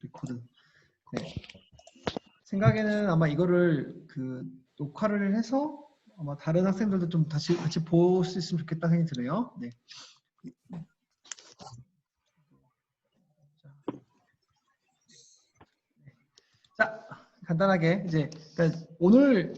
리코드. 네. 생각에는 아마 이거를 녹화를 해서 아마 다른 학생들도 좀 같이 볼 수 있으면 좋겠다 생각이 드네요. 네. 자, 간단하게 그러니까 오늘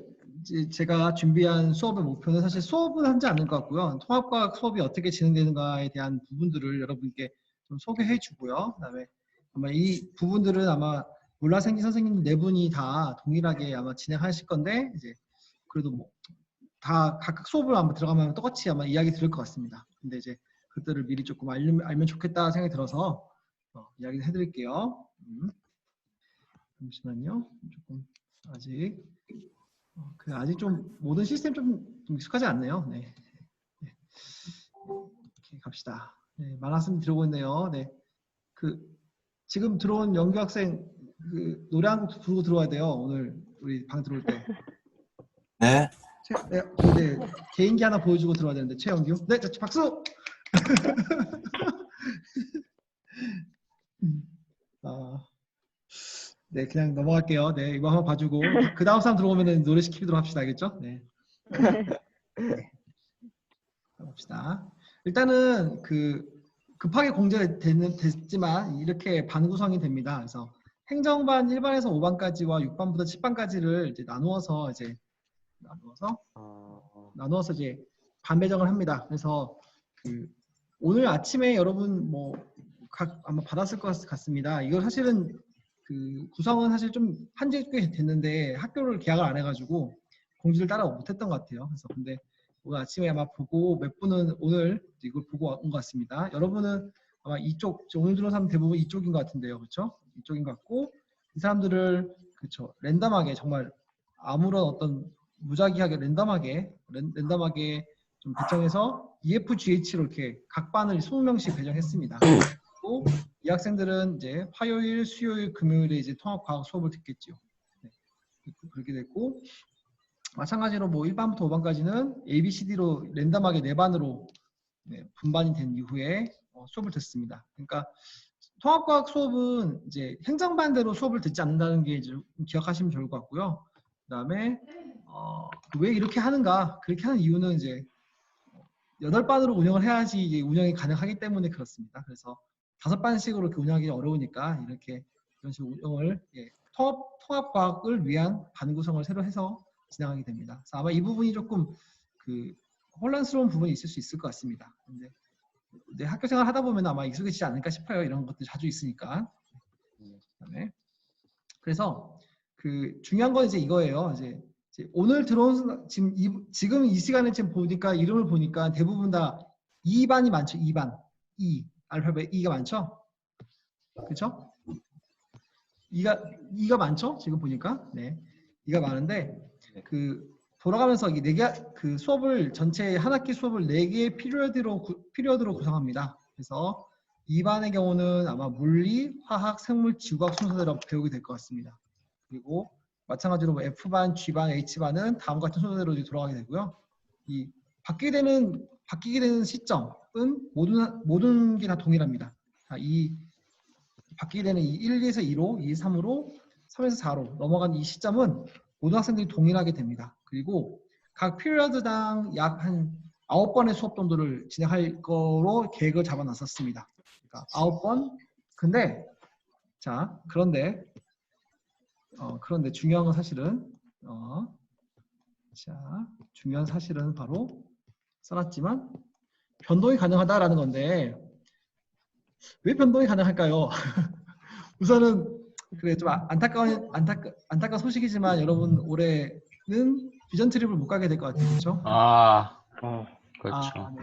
제가 준비한 수업의 목표는 사실 수업은 하지 않는 것 같고요. 통합과학 수업이 어떻게 진행되는가에 대한 부분들을 여러분께 좀 소개해 주고요. 그다음에 아마 이 부분들은 아마 물라생지 선생님 네 분이 다 동일하게 아마 진행하실 건데 이제 그래도 뭐 다 각각 수업을 한번 들어가면 똑같이 아마 이야기 들을 것 같습니다. 근데 이제 그들을 미리 조금 알면 좋겠다 생각이 들어서 이야기를 해드릴게요. 잠시만요. 조금 아직 아직 좀 모든 시스템 좀 익숙하지 않네요. 네. 네. 이렇게 갑시다. 네, 말씀 드리고 있네요. 네. 지금 들어온 영규 학생 노래 한 곡 부르고 들어와야 돼요. 오늘 우리 방 들어올 때. 네. 네, 개인기 하나 보여주고 들어와야 되는데 최영규. 네, 박수. 네, 그냥 넘어갈게요. 네, 이거 한번 봐주고 그 다음 사람 들어오면 노래 시키도록 합시다. 알겠죠? 네. 네. 봅시다. 일단은 급하게 공지가 됐지만 이렇게 반 구성이 됩니다. 그래서 행정반 1반에서 5반까지와 6반부터 10반까지를 이제 나누어서 이제 반 배정을 합니다. 그래서 오늘 아침에 여러분 아마 받았을 것 같습니다. 이걸 사실은 구성은 사실 좀 한지 꽤 됐는데 학교를 개학을 안 해가지고 공지를 따라 못했던 것 같아요. 그래서 근데 오늘 아침에 아마 보고 몇 분은 오늘 이걸 보고 온 것 같습니다. 여러분은 아마 오늘 들어온 사람 대부분 이쪽인 것 같은데요. 그렇죠? 이쪽인 것 같고 이 사람들을 그렇죠. 랜덤하게 정말 아무런 어떤 무작위하게 랜덤하게 좀 배정해서 EFGH로 이렇게 각 반을 20명씩 배정했습니다. 그리고 이 학생들은 이제 화요일, 수요일, 금요일에 이제 통합과학 수업을 듣겠죠. 네. 그렇게 됐고 마찬가지로 1반부터 5반까지는 ABCD로 랜덤하게 4반으로 분반이 된 이후에 수업을 듣습니다. 그러니까 통합과학 수업은 이제 행정반대로 수업을 듣지 않는다는 게 이제 기억하시면 좋을 것 같고요. 그다음에 왜 이렇게 하는가? 그렇게 하는 이유는 이제 8반으로 운영을 해야지 이제 운영이 가능하기 때문에 그렇습니다. 그래서 5반씩으로 이렇게 운영하기 어려우니까 이런 식으로 운영을 통합과학을 위한 반 구성을 새로 해서 진행하게 됩니다. 그래서 아마 이 부분이 조금 혼란스러운 부분이 있을 수 있을 것 같습니다. 근데 학교 생활 하다 보면 아마 익숙해지지 않을까 싶어요. 이런 것들이 자주 있으니까. 그다음에 그래서 중요한 건 이제 이거예요. 이제 오늘 들어온 지금 이 시간에 지금 보니까 이름을 보니까 대부분 다 2반이 많죠. 2반. 알파벳 E가 많죠. 그렇죠? 2가 많죠. 지금 보니까. 네. 2가 많은데 돌아가면서 이 4개 수업을 전체 한 학기 수업을 4개의 피리어드로 구성합니다. 그래서 2반의 경우는 아마 물리, 화학, 생물, 지구과학 순서대로 배우게 될 것 같습니다. 그리고 마찬가지로 F반, G반, H반은 다음과 같은 순서대로 돌아가게 되고요. 이 바뀌게 되는 시점은 모든 게 다 동일합니다. 바뀌게 되는 이 1에서 2로, 2, 3으로, 3에서 4로 넘어간 이 시점은 모든 학생들이 동일하게 됩니다. 그리고 각 피리어드당 약 한 9번의 수업 정도를 진행할 거로 계획을 잡아놨었습니다. 그러니까 9번. 그런데 중요한 건 사실은 중요한 사실은 바로 써놨지만 변동이 가능하다라는 건데 왜 변동이 가능할까요? 우선은 좀 안타까운 소식이지만 여러분 올해는 비전 트립을 못 가게 될 것 같아요. 그렇죠? 그렇죠.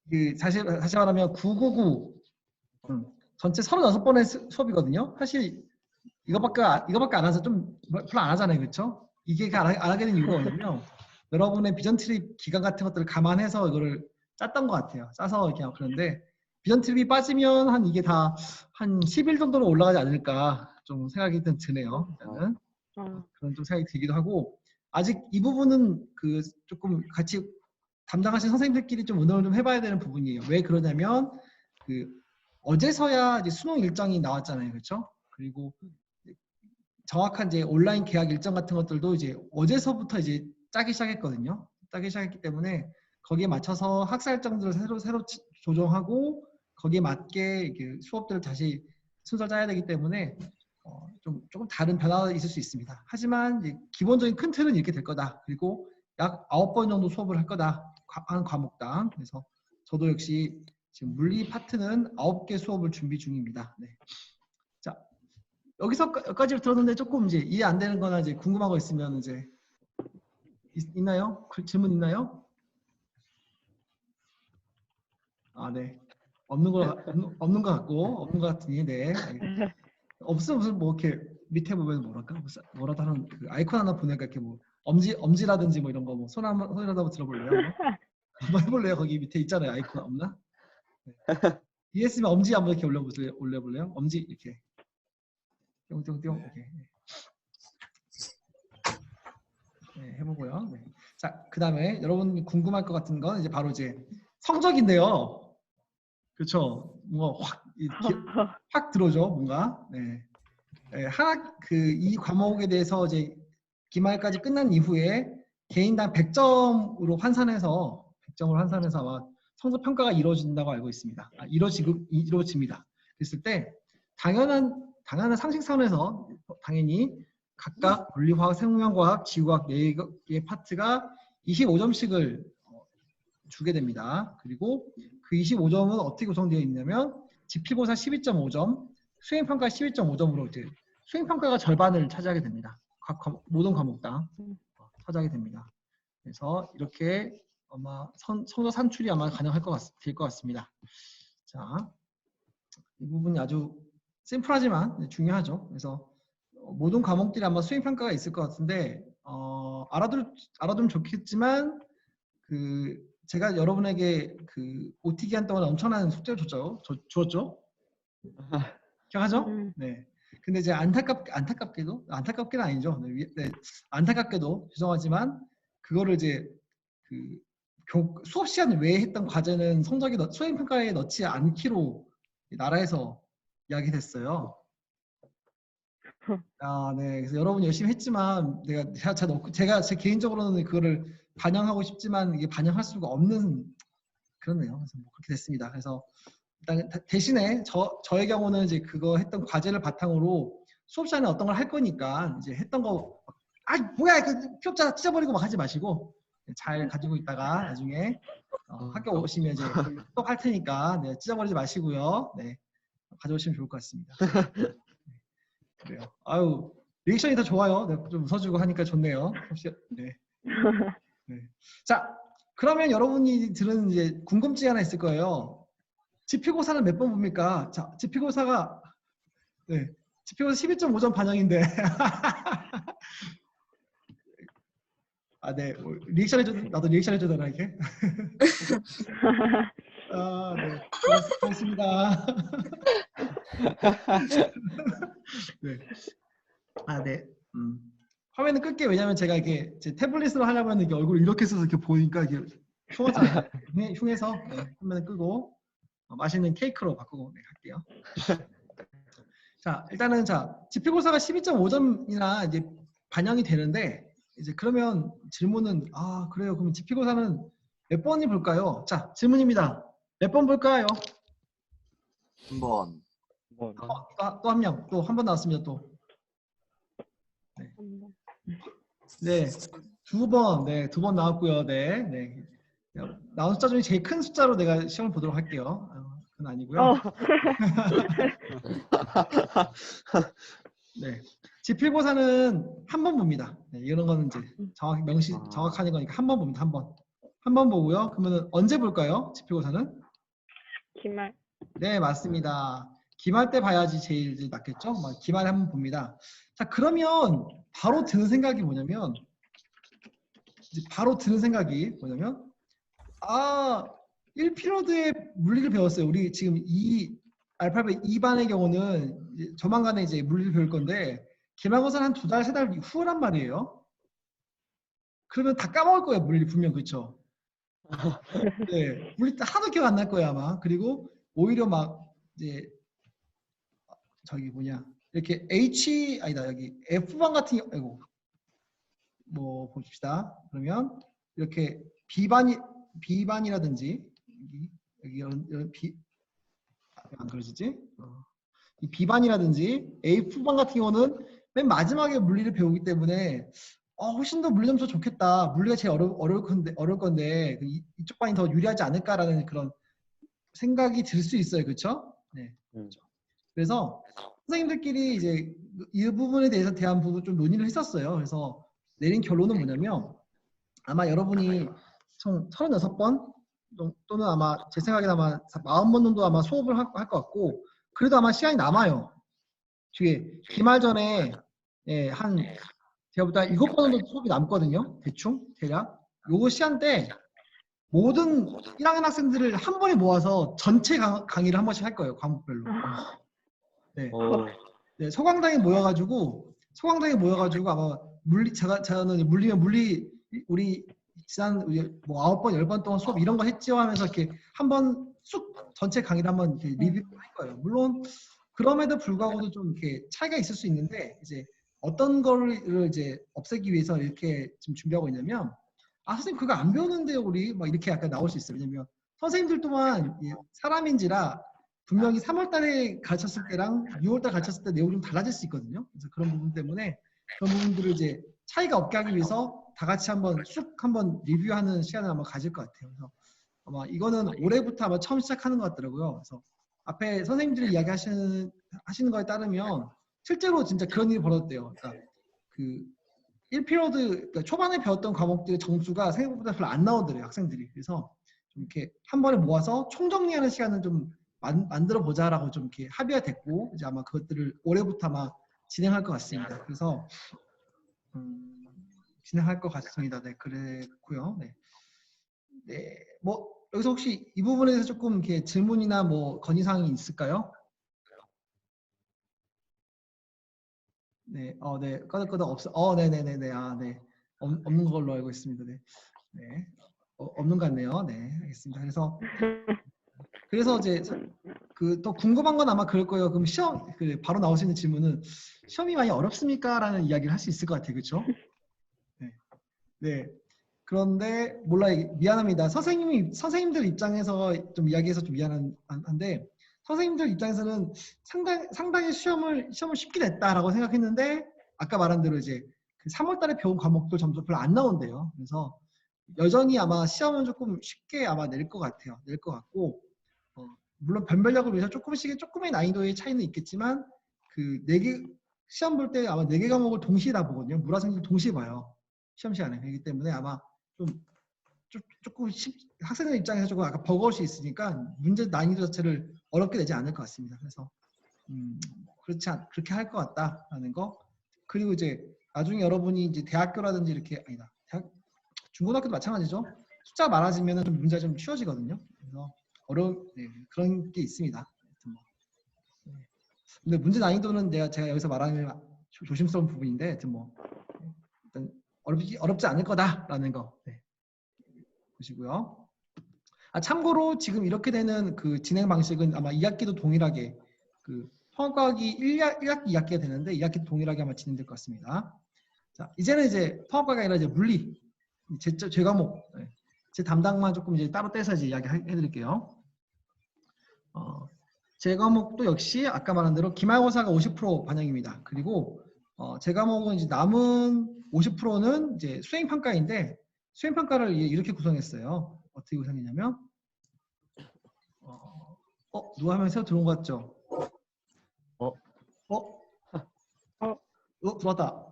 네. 사실 다시 말하면 999 전체 36번의 수업이거든요. 사실 이거밖에 안 해서 좀 별로 안 하잖아요. 그렇죠? 이게 안 하게 된 이유가 뭐냐면 여러분의 비전 트립 기간 같은 것들을 감안해서 이거를 짰던 것 같아요. 짜서 이렇게 그런데 비전 트립이 빠지면 이게 다 한 10일 정도는 올라가지 않을까 좀 생각이 드네요. 일단은 그런 좀 생각이 들기도 하고 아직 이 부분은 조금 같이 담당하신 선생님들끼리 좀 의논을 좀 해봐야 되는 부분이에요. 왜 그러냐면 어제서야 이제 수능 일정이 나왔잖아요, 그렇죠? 그리고 정확한 이제 온라인 계약 일정 같은 것들도 이제 어제서부터 이제 짜기 시작했거든요. 짜기 시작했기 때문에 거기에 맞춰서 학사 일정들을 새로 조정하고 거기에 맞게 이렇게 수업들을 다시 순서 짜야 되기 때문에 조금 다른 변화가 있을 수 있습니다. 하지만 이제 기본적인 큰 틀은 이렇게 될 거다. 그리고 약 9번 정도 수업을 할 거다. 한 과목당. 그래서 저도 역시 지금 물리 파트는 9개 수업을 준비 중입니다. 네. 자, 여기까지 들었는데 조금 이제 이해 안 되는 거나 이제 궁금한 거 있으면 이제 있나요? 질문 있나요? 아, 네. 없는 것 같으니, 네. 없으면 무슨 뭐 이렇게 밑에 보면 뭐라도 하는 그 아이콘 하나 보내니까 이렇게 뭐 엄지라든지 뭐 이런 거 뭐 손이라도 한번 들어볼래요? 한번 해볼래요? 거기 밑에 있잖아요. 아이콘 없나? 네. 이해했으면 엄지 한번 이렇게 올려볼래요? 엄지 이렇게 뿅뿅뿅 이렇게. 네, 해보고요. 네. 자, 그 다음에 여러분 궁금할 것 같은 건 이제 바로 이제 성적인데요. 그렇죠? 뭔가 확 들어오죠, 뭔가. 네. 네, 이 과목에 대해서 이제 기말까지 끝난 이후에 개인당 100점으로 환산해서 100점을 환산해서 아마 성적 평가가 이루어진다고 알고 있습니다. 이루어집니다. 그랬을 때 당연한 상식선에서 당연히 각각 물리화학, 생명과학, 지구과학 4개의 파트가 25점씩을 주게 됩니다. 그리고 그 25점은 어떻게 구성되어 있냐면 지필고사 12.5점, 수행평가 12.5점으로 이제 수행평가가 절반을 차지하게 됩니다. 모든 과목당 차지하게 됩니다. 그래서 이렇게 아마 성적 산출이 아마 가능할 될 것 같습니다. 자, 이 부분이 아주 심플하지만 중요하죠. 그래서 모든 과목들이 아마 수행평가가 있을 것 같은데 알아두면 좋겠지만 제가 여러분에게 OT 기간 동안 엄청난 숙제를 주었죠. 기억하죠? 네. 근데 이제 안타깝게는 아니죠. 네, 안타깝게도 죄송하지만 그거를 이제 수업 시간 외에 했던 과제는 수행 평가에 넣지 않기로 나라에서 이야기됐어요. 아, 네. 그래서 여러분 열심히 했지만 제가 제 개인적으로는 그거를 반영하고 싶지만 이게 반영할 수가 없는 그렇네요. 그래서 뭐 그렇게 됐습니다. 그래서 일단 대신에 저의 경우는 이제 그거 했던 과제를 바탕으로 수업 시간에 어떤 걸 할 거니까 이제 했던 거 뭐야 그 필요없잖아 찢어버리고 막 하지 마시고 잘 가지고 있다가 나중에 학교 오시면 이제 또 할 테니까 네, 찢어버리지 마시고요. 네, 가져오시면 좋을 것 같습니다. 네, 그래요. 아유 리액션이 더 좋아요. 네, 좀 웃어주고 하니까 좋네요. 네. 네. 자, 그러면 여러분이 들은 이제 궁금증이 하나 있을 거예요. 지필고사는 몇 번 봅니까? 자, 지필고사가 12.5점 반영인데 아, 네. 리액션 해줘, 나도 리액션 해줘 되나 이렇게? 아, 네. 고맙습니다. 네. 아, 네. 화면은 끌게요. 왜냐면 제가 이게 제 태블릿으로 하려면 이게 얼굴을 이렇게 써서 이렇게 보니까 이게 흉하잖아요. 흉해서 화면을 끄고 맛있는 케이크로 바꾸고 할게요. 자, 일단은 지필고사가 12.5점이나 이제 반영이 되는데 이제 그러면 질문은 그래요. 그럼 지필고사는 몇 번이 볼까요? 자, 질문입니다. 몇 번 볼까요? 한 번. 또 한 명. 또 한 번 나왔습니다. 또. 네. 2번. 네, 2번 나왔고요. 네. 네. 나온 숫자 중에 제일 큰 숫자로 내가 시험을 보도록 할게요. 그건 아니고요. 네. 지필고사는 한 번 봅니다. 네, 이런 거는 이제 정확하는 거니까 한 번 봅니다. 한 번. 한 번 보고요. 그러면 언제 볼까요? 지필고사는? 기말. 네, 맞습니다. 기말 때 봐야지 제일 이제 낫겠죠? 기말에 한 번 봅니다. 자, 그러면 바로 드는 생각이 뭐냐면 1피리어드에 물리를 배웠어요. 우리 지금 알파벳 2반의 경우는 이제 조만간에 이제 물리를 배울 건데 기말고사는 한 2달, 3달 후란 말이에요. 그러면 다 까먹을 거예요. 물리 분명. 그렇죠? 네, 물리 하나도 기억 안 날 거예요 아마. 그리고 오히려 막 이제 저기 뭐냐 이렇게 아니다 여기 F반 같은 경우 아이고 뭐 봅시다. 그러면 이렇게 B반이라든지 여기 이런 안 그려지지? 이 B반이라든지 A반 같은 경우는 맨 마지막에 물리를 배우기 때문에 훨씬 더 물리 점수가 좋겠다. 물리가 제일 어려울 건데 이쪽 반이 더 유리하지 않을까라는 그런 생각이 들 수 있어요. 그렇죠? 네. 그래서 선생님들끼리 이제 이 부분에 대한 부분 좀 논의를 했었어요. 그래서 내린 결론은 뭐냐면 아마 여러분이 총 36번 또는 아마 제 생각에 아마 40번 정도 아마 수업을 할 것 같고 그래도 아마 시간이 남아요. 뒤에 기말 전에 제가 볼 때 7번 정도 수업이 남거든요. 대충 대략 요거 시간대 모든 1학년 학생들을 한 번에 모아서 전체 강의를 한 번씩 할 거예요. 과목별로. 네. 네, 서강당에 모여가지고 아마 저는 물리면 물리 우리 지난 뭐 9번 10번 동안 수업 이런 거 했지요 하면서 이렇게 한번 쑥 전체 강의를 한번 리뷰할 거예요. 물론 그럼에도 불구하고도 좀 이렇게 차이가 있을 수 있는데 이제 어떤 거를 이제 없애기 위해서 이렇게 지금 준비하고 있냐면 선생님 그거 안 배우는데요 우리 막 이렇게 약간 나올 수 있어요. 왜냐면 선생님들 또한 사람인지라 분명히 3월 달에 가르쳤을 때랑 6월 달 가르쳤을 때 내용이 좀 달라질 수 있거든요. 그래서 그런 부분 때문에 그런 부분들을 이제 차이가 없게 하기 위해서 다 같이 한번 리뷰하는 시간을 한번 가질 것 같아요. 그래서 아마 이거는 올해부터 아마 처음 시작하는 것 같더라고요. 그래서 앞에 선생님들이 이야기하시는 거에 따르면 실제로 진짜 그런 일이 벌어졌대요. 그러니까 그 1피리어드 그러니까 초반에 배웠던 과목들의 점수가 생각보다 별로 안 나오더래요. 학생들이. 그래서 좀 이렇게 한 번에 모아서 총정리하는 시간을 좀 만들어 보자라고 좀 이렇게 합의가 됐고 이제 아마 그것들을 올해부터 아마 진행할 것 같습니다. 그래서 진행할 것 같습니다. 네, 그랬고요. 네, 네, 뭐 여기서 혹시 이 부분에 대해서 조금 이렇게 질문이나 뭐 건의사항이 있을까요? 네, 네, 끄덕끄덕 없어. 네네네네, 네, 없는 걸로 알고 있습니다. 네, 네, 없는 것 같네요. 네, 알겠습니다. 그래서 이제 그 또 궁금한 건 아마 그럴 거예요. 그럼 시험 바로 나올 수 있는 질문은 시험이 많이 어렵습니까?라는 이야기를 할 수 있을 것 같아요, 그렇죠? 네. 네. 그런데 미안합니다. 선생님들 입장에서 좀 이야기해서 좀 미안한데 선생님들 입장에서는 상당히 시험을 쉽게 냈다라고 생각했는데 아까 말한 대로 이제 그 3월달에 배운 과목도 점수 별로 안 나온대요. 그래서 여전히 아마 시험은 조금 쉽게 아마 낼 것 같아요. 낼 것 같고 물론 변별력을 위해서 조금의 난이도의 차이는 있겠지만 그 4개 시험 볼 때 아마 4개 과목을 동시에 다 보거든요. 물화생들 동시에 봐요. 시험 시간에. 그렇기 때문에 아마 조금 학생들 입장에서 조금 아까 버거울 수 있으니까 문제 난이도 자체를 어렵게 내지 않을 것 같습니다. 그래서 그렇게 할 것 같다라는 거. 그리고 이제 나중에 여러분이 이제 대학교라든지 이렇게 아니다. 중고등학교도 마찬가지죠. 숫자 많아지면 좀 문제가 좀 쉬워지거든요. 그래서 그런 게 있습니다. 근데 문제 난이도는 제가 여기서 말하는 조심스러운 부분인데 하여튼 일단 어렵지 않을 거다라는 거 보시고요. 참고로 지금 이렇게 되는 그 진행 방식은 아마 2학기도 동일하게 그 통합과학이 1학기 2학기가 되는데 2학기도 동일하게 아마 진행될 것 같습니다. 자, 이제는 이제 통합과학이 아니라 이제 물리 제 과목 제 담당만 조금 이제 따로 떼서 이제 이야기해드릴게요. 제 과목도 역시 아까 말한 대로 기말고사가 50% 반영입니다. 그리고 제 과목은 이제 남은 50%는 이제 수행평가인데 수행평가를 이렇게 구성했어요. 어떻게 구성했냐면 누가 한 명 새로 들어온 것 같죠? 들어왔다.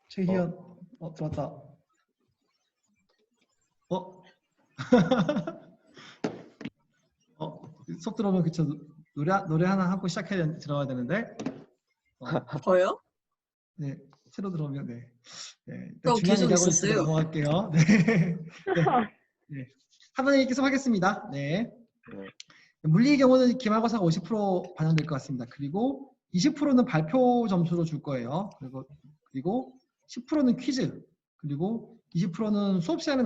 최희연 들어왔다. 수업 들어오면 그쵸 노래 하나 하고 들어가야 되는데 저요? 네 새로 들어오면 네 저 중요한 계속 얘기하고 있었어요. 넘어갈게요. 네. 하던 얘기 계속 하겠습니다. 네. 물리의 경우는 기말고사가 50% 반영될 것 같습니다. 그리고 20%는 발표 점수로 줄 거예요. 그리고 10%는 퀴즈, 그리고 20%는 수업 시간에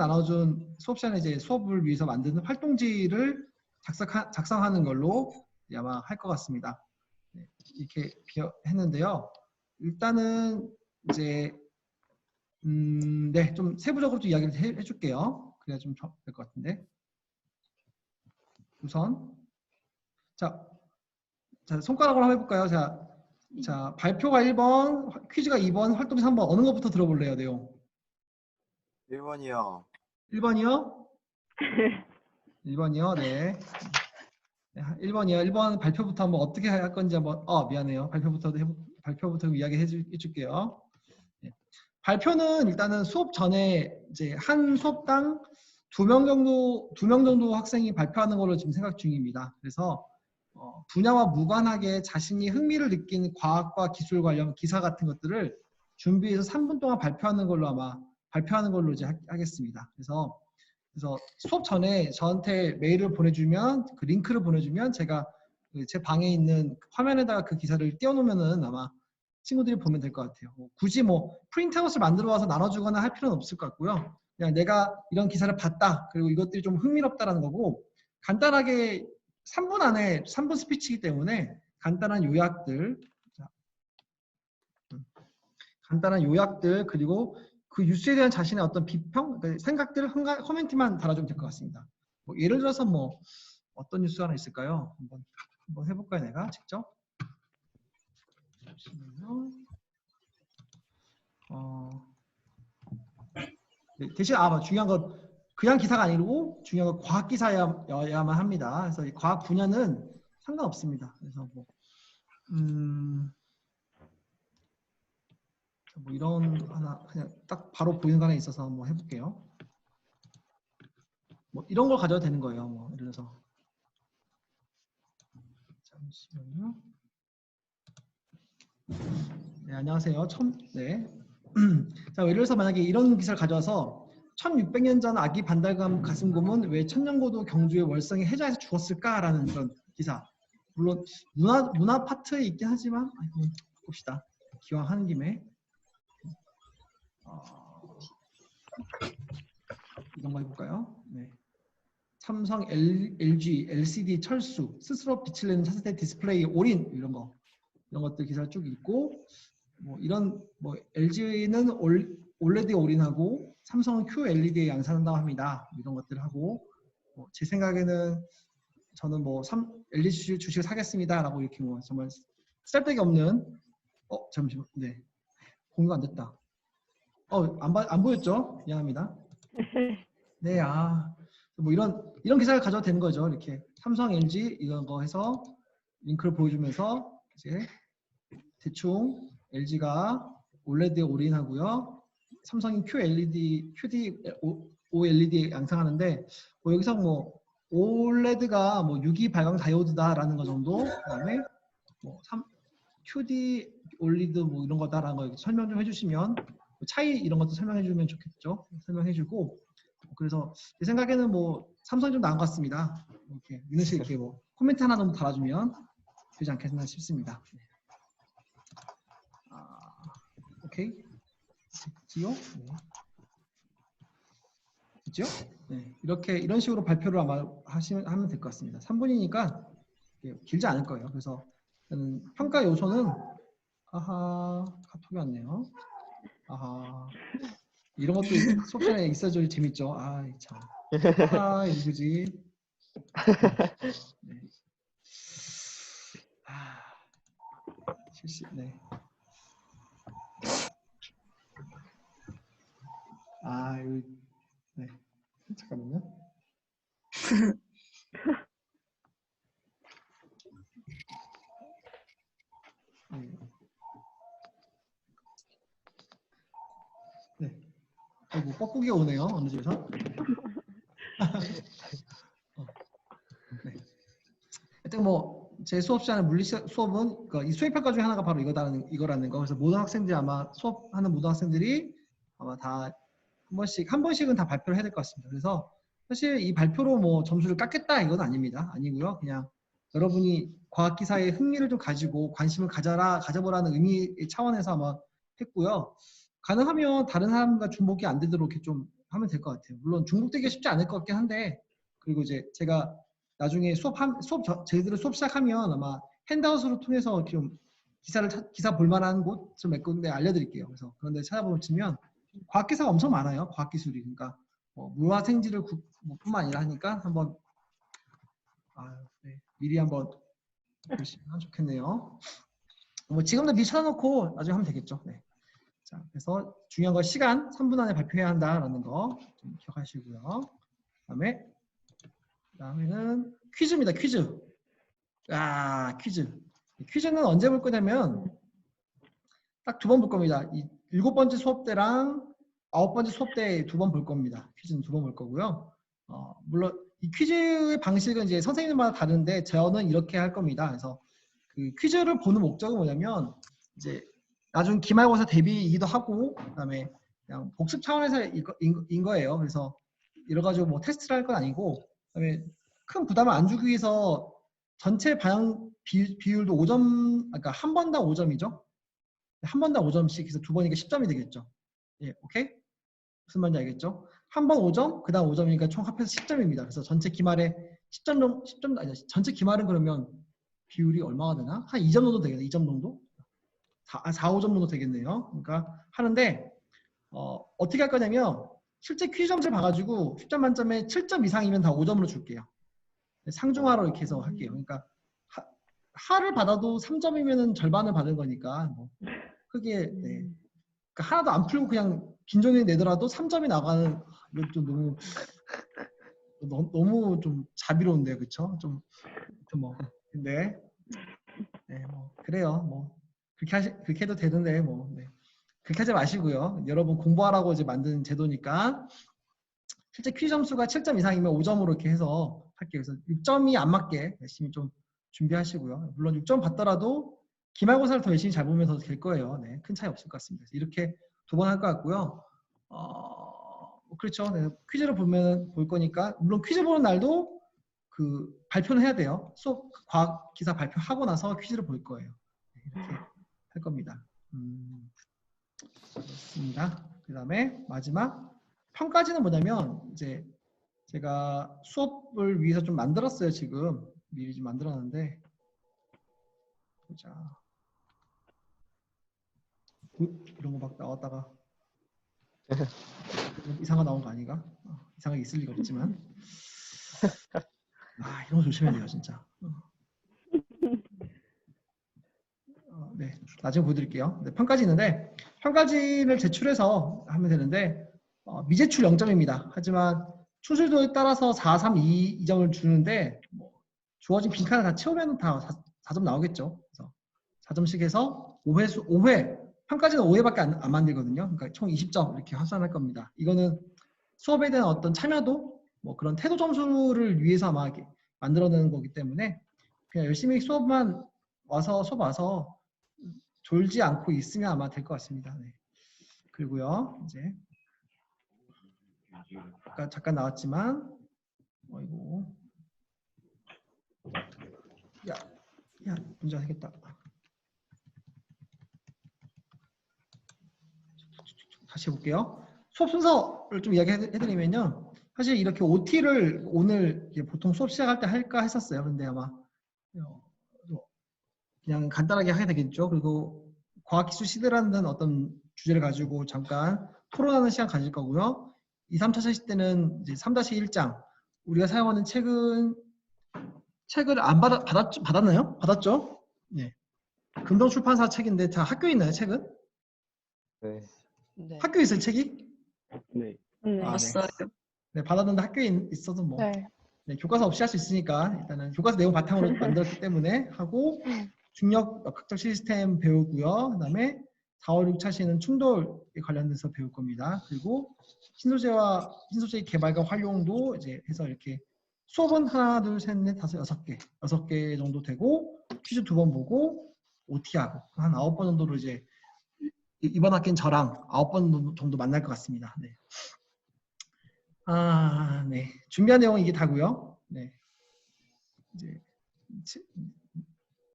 이제 수업을 위해서 만드는 활동지를 작성하는 걸로 아마 할 것 같습니다. 네, 이렇게 했는데요. 일단은 이제 네, 좀 세부적으로 좀 이야기를 해줄게요. 그래야 좀 될 것 같은데. 우선 자 손가락으로 한번 해볼까요? 자 발표가 1번, 퀴즈가 2번, 활동이 3번. 어느 것부터 들어볼래요, 내용? 1번이요. 1번이요? 1번이요? 네. 1번이요. 1번 발표부터 한번 어떻게 할 건지 한번 미안해요. 발표부터 이야기해 줄게요. 네. 발표는 일단은 수업 전에 이제 한 수업당 2명 정도 학생이 발표하는 걸로 지금 생각 중입니다. 그래서 분야와 무관하게 자신이 흥미를 느낀 과학과 기술 관련 기사 같은 것들을 준비해서 3분 동안 발표하는 걸로 이제 하겠습니다. 그래서 수업 전에 저한테 메일을 보내주면, 그 링크를 보내주면 제가 제 방에 있는 화면에다가 그 기사를 띄워놓으면은 아마 친구들이 보면 될 것 같아요. 굳이 프린트아웃을 만들어 와서 나눠주거나 할 필요는 없을 것 같고요. 그냥 내가 이런 기사를 봤다, 그리고 이것들이 좀 흥미롭다라는 거고, 간단하게 3분 안에 3분 스피치이기 때문에 간단한 요약들, 그리고 그 뉴스에 대한 자신의 어떤 비평, 생각들, 코멘트만 달아주면 될 것 같습니다. 예를 들어서 어떤 뉴스가 하나 있을까요? 한번 해볼까요, 내가 직접? 잠시만요. 네, 대신 중요한 건 그냥 기사가 아니고 중요한 건 과학 기사여야만 합니다. 그래서 이 과학 분야는 상관없습니다. 그래서 이런 하나 그냥 딱 바로 보이는 거 하나 있어서 한번 해볼게요. 이런 걸 가져도 되는 거예요. 예를 들어서 잠시만요. 네, 안녕하세요. 네. 자, 예를 들어서 만약에 이런 기사를 가져와서 1600년 전 아기 반달감 가슴곰은 왜 천년고도 경주의 월성에 해자에서 죽었을까라는 그런 기사. 물론 문화 파트에 있긴 하지만 봅시다. 기왕 하는 김에 이런 거 해볼까요? 네. 삼성, LG, LCD, 철수 스스로 빛을 내는 차세대 디스플레이 올인 이런 것들 기사를 쭉 읽고 LG는 OLED에 올인하고 삼성은 QLED에 양산한다고 합니다. 이런 것들 하고 제 생각에는 저는 LG 주식을 사겠습니다라고 이렇게 정말 쓸데기 없는 잠시만 네 공유가 안 됐다. 안 보였죠? 미안합니다. 네, 이런 기사를 가져도 되는 거죠. 이렇게 삼성, LG 이런 거 해서 링크를 보여주면서 이제 대충 LG가 OLED에 올인하고요. 삼성이 QD, OLED 양상하는데 여기서 OLED가 6기 발광 다이오드다라는 거 정도, 그다음에 QD, OLED 이런 거다라는 거 설명 좀 해주시면 차이 이런 것도 설명해주면 좋겠죠. 설명해주고 그래서 제 생각에는 삼성이 좀 나은 것 같습니다. 이렇게 민우 씨 이렇게 코멘트 하나 정도 달아주면 되지 않겠나 싶습니다. 오케이. 됐지요? 네. 됐죠? 네. 이런 식으로 발표를 아마 하면 될 것 같습니다. 3분이니까 길지 않을 거예요. 그래서 평가 요소는 카톡이 왔네요. 이런 것도 수업 시간에 있어줘야 재밌죠. 참. 이거지. 네. 실시. 네. 여기. 네. 잠깐만요. 네. 뻐꾸기가 오네요. 어느 집에서. 네. 하여튼 제 수업 시간에 물리 수업은 이 수행평가 중에 하나가 바로 이거라는 거. 그래서 모든 학생들이 아마 수업하는 모든 학생들이 아마 다 한 번씩은 다 발표를 해야 될 것 같습니다. 그래서 사실 이 발표로 점수를 깎겠다 이건 아닙니다. 아니고요. 그냥 여러분이 과학 기사에 흥미를 좀 가지고 관심을 가져보라는 의미 차원에서 아마 했고요. 가능하면 다른 사람과 중복이 안 되도록 이렇게 좀 하면 될 것 같아요. 물론 중복되기 쉽지 않을 것 같긴 한데, 그리고 이제 제가 나중에 저희들은 수업 시작하면 아마 핸드아웃으로 통해서 좀 기사 볼만한 곳 좀 몇 군데 알려드릴게요. 그래서 그런데 찾아보시면 과학기사가 엄청 많아요. 과학기술이. 그러니까 물화생지를 뿐만 아니라 하니까 한번 미리 한번 보시면 좋겠네요. 지금도 미리 쳐놓고 나중에 하면 되겠죠. 네. 자, 그래서 중요한 건 시간 3분 안에 발표해야 한다라는 거 좀 기억하시고요. 그다음에는 퀴즈입니다. 퀴즈. 퀴즈. 퀴즈는 언제 볼 거냐면 딱 2번 볼 겁니다. 이 7번째 수업 때랑 9번째 수업 때 2번 볼 겁니다. 퀴즈는 2번 볼 거고요. 물론 이 퀴즈의 방식은 이제 선생님마다 다른데 저는 이렇게 할 겁니다. 그래서 그 퀴즈를 보는 목적은 뭐냐면 이제 나중 기말고사 대비이기도 하고 그다음에 그냥 복습 차원에서인 거예요. 그래서 이래 가지고 뭐 테스트를 할 건 아니고 그다음에 큰 부담을 안 주기 위해서 전체 반영 비율도 5점, 그러니까 한 번당 5점이죠. 한 번당 5점씩 해서 2번이니까 10점이 되겠죠. 예, 오케이? 무슨 말인지 알겠죠? 한 번 5점, 그 다음 5점이니까 총 합해서 10점입니다. 그래서 전체 기말에 10점 아니, 전체 기말은 그러면 비율이 얼마가 되나? 한 2점 정도 되겠네. 2점 정도? 4, 5점 정도 되겠네요. 그러니까 하는데 어떻게 할 거냐면 실제 퀴즈 점수를 봐가지고 10점 만점에 7점 이상이면 다 5점으로 줄게요. 상중하로 이렇게 해서 할게요. 그러니까 하를 받아도 3점이면 절반을 받은 거니까 뭐 크게 네. 그러니까 하나도 안 풀고 그냥 빈종이 내더라도 3점이 나가는 이것도 너무 좀 자비로운데요, 그렇죠? 좀 뭐 근데 네, 뭐 그래요. 뭐 그렇게 해도 되는데 뭐 네. 그렇게 하지 마시고요. 여러분 공부하라고 이제 만든 제도니까 실제 퀴즈 점수가 7점 이상이면 5점으로 이렇게 해서 할게요. 그래서 6점이 안 맞게 열심히 좀 준비하시고요. 물론 6점 받더라도 기말고사를 더 열심히 잘 보면 더 될 거예요. 네, 큰 차이 없을 것 같습니다. 이렇게 2번 할 것 같고요. 그렇죠. 네, 퀴즈를 볼 거니까 물론 퀴즈 보는 날도 그 발표는 해야 돼요. 수업 과학 기사 발표하고 나서 퀴즈를 볼 거예요. 네, 이렇게 할 겁니다. 그렇습니다. 그다음에 마지막 평가지는 뭐냐면 이제 제가 수업을 위해서 좀 만들었어요. 지금 미리 좀 만들었는데 보자. 이런 거 막 나왔다가 이상한 거 나온 거 아닌가? 이상한 게 있을 리가 없지만 이런 거 조심해야 돼요 진짜. 네, 나중에 보여드릴게요. 네, 평가지 있는데 평가지를 제출해서 하면 되는데 미제출 0점입니다. 하지만 추출도에 따라서 4, 3, 2 점을 주는데 주어진 빈칸을 다 채우면 다 4점 나오겠죠. 그래서 4점씩 해서 5회 평가지는 5회밖에 안 만들거든요. 그러니까 총 20점 이렇게 환산할 겁니다. 이거는 수업에 대한 어떤 참여도 뭐 그런 태도 점수를 위해서 아마 이렇게 만들어내는 거기 때문에 그냥 열심히 수업 와서 졸지 않고 있으면 아마 될 것 같습니다. 네. 그리고요 이제 아까 잠깐 나왔지만 어이구 야 문제 생겼다. 다시 해볼게요. 수업 순서를 좀 이야기해드리면요. 사실 이렇게 OT를 오늘 보통 수업 시작할 때 할까 했었어요. 근데 아마 그냥 간단하게 하게 되겠죠. 그리고 과학기술 시대라는 어떤 주제를 가지고 잠깐 토론하는 시간 가질 거고요. 2, 3차 세시 때는 이제 3-1장 우리가 사용하는 책을 안 받았나요? 받았죠? 네. 금동출판사 책인데 다 학교에 있나요, 책은? 네. 네. 학교에 있어요, 책이? 네. 봤어요. 네, 받았는데 학교에 있어도 뭐 네. 네, 교과서 없이 할 수 있으니까 일단은 교과서 내용 바탕으로 만들었기 때문에 하고 중력 역학적 시스템 배우고요. 그다음에 4, 5, 6차 시에는 충돌에 관련돼서 배울 겁니다. 그리고 신소재 개발과 활용도 이제 해서 이렇게 수업은 하나, 둘, 셋, 넷, 다섯, 6개 정도 되고 퀴즈 2번 보고 OT하고 한 9번 정도로 이제 이번 학기는 저랑 9번 정도 만날 것 같습니다. 네. 네. 준비한 내용은 이게 다고요. 네. 이제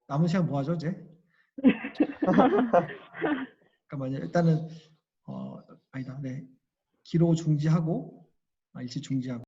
남은 시간 뭐 하죠, 이제? 잠깐만요. 일단은 아니다. 네. 기록 중지하고 일시 중지하고